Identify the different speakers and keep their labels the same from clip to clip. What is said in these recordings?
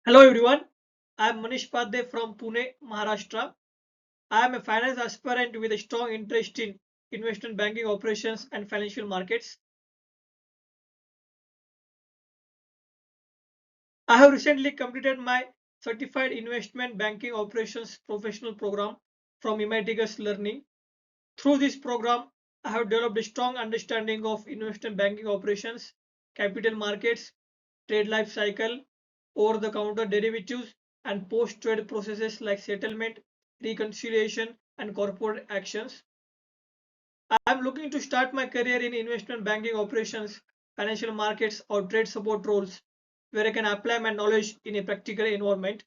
Speaker 1: Hello everyone, I am Manish Padhye from Pune, Maharashtra. I am a finance aspirant with a strong interest in investment banking operations and financial markets. I have recently completed my Certified Investment Banking Operations Professional Program from MIT's Learning. Through this program, I have developed a strong understanding of investment banking operations, capital markets, trade life cycle, over-the-counter derivatives, and post-trade processes like settlement, reconciliation, and corporate actions. I am looking to start my career in investment banking operations, financial markets, or trade support roles where I can apply my knowledge in a practical environment.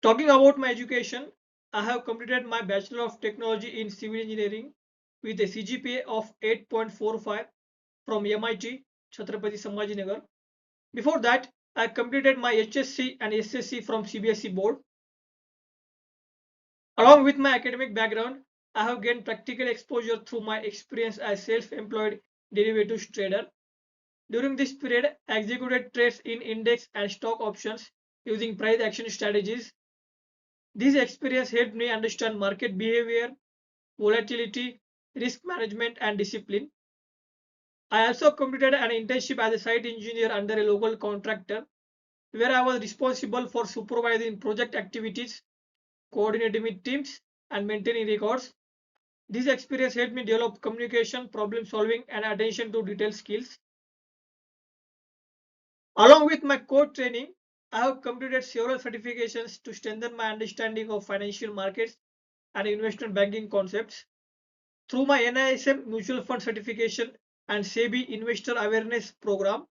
Speaker 1: Talking about my education, I have completed my Bachelor of Technology in Civil Engineering with a CGPA of 8.45 from MIT, Chhatrapati Sambhajinagar. Before that, I completed my HSC and SSC from CBSE board. Along with my academic background, I have gained practical exposure through my experience as self-employed derivatives trader. During this period, I executed trades in index and stock options using price action strategies. This experience helped me understand market behavior, volatility, risk management, and discipline. I also completed an internship as a site engineer under a local contractor where I was responsible for supervising project activities, coordinating with teams, and maintaining records. This experience helped me develop communication, problem solving, and attention to detail skills. Along with my core training, I have completed several certifications to strengthen my understanding of financial markets and investment banking concepts. Through my NISM Mutual Fund Certification and SEBI Investor Awareness Program,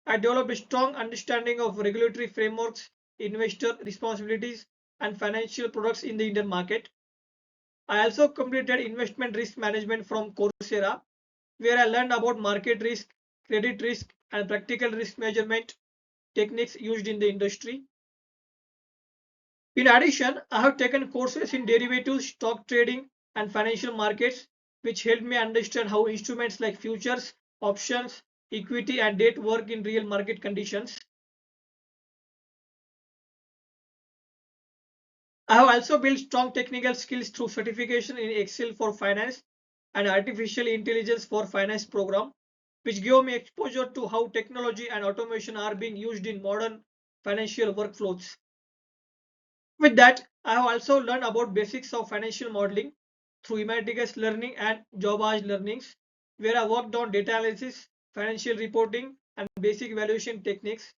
Speaker 1: I developed a strong understanding of regulatory frameworks, investor responsibilities, and financial products in the Indian market. I also completed investment risk management from Coursera, where I learned about market risk, credit risk, and practical risk measurement techniques used in the industry. In addition, I have taken courses in derivatives, stock trading, and financial markets, which helped me understand how instruments like futures, options, equity, and debt work in real market conditions. I have also built strong technical skills through certification in Excel for finance and artificial intelligence for finance program, which gave me exposure to how technology and automation are being used in modern financial workflows. With that, I have also learned about basics of financial modeling through Imatigas learning and Jobage learnings, where I worked on data analysis, financial reporting, and basic valuation techniques.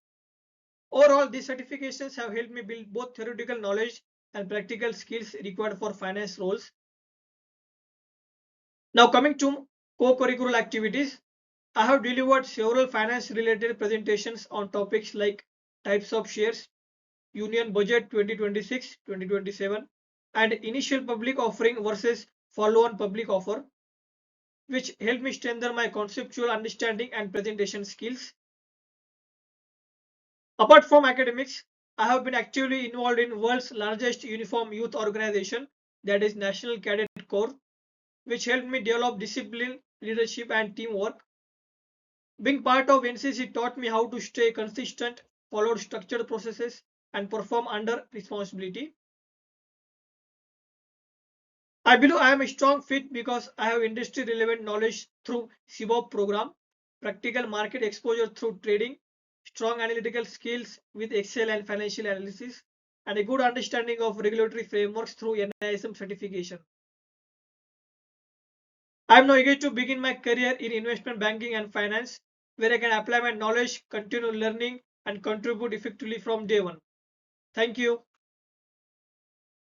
Speaker 1: Overall, these certifications have helped me build both theoretical knowledge and practical skills required for finance roles. Now, coming to co-curricular activities, I have delivered several finance-related presentations on topics like types of shares, Union Budget 2026-2027, and initial public offering versus follow-on public offer, which helped me strengthen my conceptual understanding and presentation skills. Apart from academics, I have been actively involved in world's largest uniform youth organization, that is National Cadet Corps, which helped me develop discipline, leadership, and teamwork. Being part of NCC taught me how to stay consistent, follow structured processes, and perform under responsibility. I believe I am a strong fit because I have industry relevant knowledge through CIBOP program, practical market exposure through trading, strong analytical skills with Excel and financial analysis, and a good understanding of regulatory frameworks through NISM certification. I am now eager to begin my career in investment banking and finance, where I can apply my knowledge, continue learning, and contribute effectively from day one. Thank you.